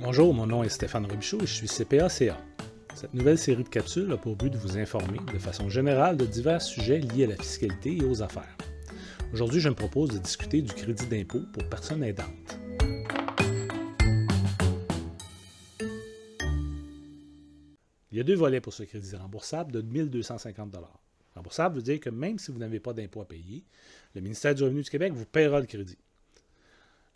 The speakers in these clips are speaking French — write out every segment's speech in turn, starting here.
Bonjour, mon nom est Stéphane Robichaud et je suis CPA-CA. Cette nouvelle série de capsules a pour but de vous informer de façon générale de divers sujets liés à la fiscalité et aux affaires. Aujourd'hui, je me propose de discuter du crédit d'impôt pour personnes aidantes. Il y a deux volets pour ce crédit remboursable de 1 250 $. Remboursable veut dire que même si vous n'avez pas d'impôt à payer, le ministère du Revenu du Québec vous paiera le crédit.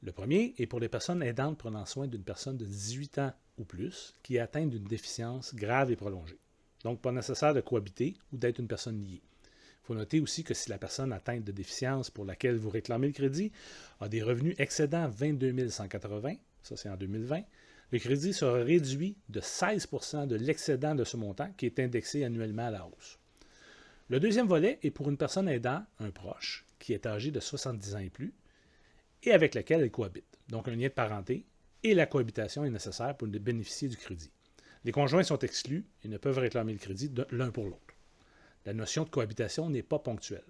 Le premier est pour les personnes aidantes prenant soin d'une personne de 18 ans ou plus qui est atteinte d'une déficience grave et prolongée. Donc, pas nécessaire de cohabiter ou d'être une personne liée. Il faut noter aussi que si la personne atteinte de déficience pour laquelle vous réclamez le crédit a des revenus excédant 22 180, ça c'est en 2020, le crédit sera réduit de 16 % de l'excédent de ce montant qui est indexé annuellement à la hausse. Le deuxième volet est pour une personne aidant un proche qui est âgé de 70 ans et plus et avec laquelle elle cohabite. Donc un lien de parenté et la cohabitation est nécessaire pour bénéficier du crédit. Les conjoints sont exclus et ne peuvent réclamer le crédit de l'un pour l'autre. La notion de cohabitation n'est pas ponctuelle.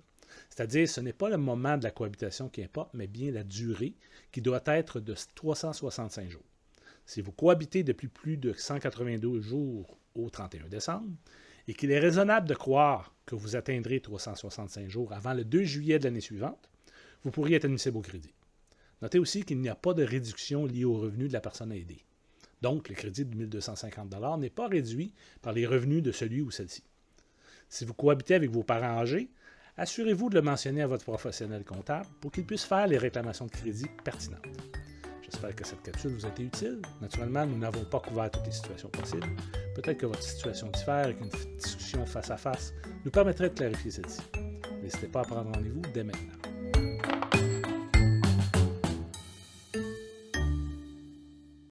C'est-à-dire, ce n'est pas le moment de la cohabitation qui importe, mais bien la durée qui doit être de 365 jours. Si vous cohabitez depuis plus de 192 jours au 31 décembre et qu'il est raisonnable de croire que vous atteindrez 365 jours avant le 2 juillet de l'année suivante, vous pourriez être admissible au crédit. Notez aussi qu'il n'y a pas de réduction liée aux revenus de la personne aidée. Donc, le crédit de 1 250 $ n'est pas réduit par les revenus de celui ou celle-ci. Si vous cohabitez avec vos parents âgés, assurez-vous de le mentionner à votre professionnel comptable pour qu'il puisse faire les réclamations de crédit pertinentes. J'espère que cette capsule vous a été utile. Naturellement, nous n'avons pas couvert toutes les situations possibles. Peut-être que votre situation diffère et qu'une discussion face à face nous permettrait de clarifier celle-ci. N'hésitez pas à prendre rendez-vous dès maintenant.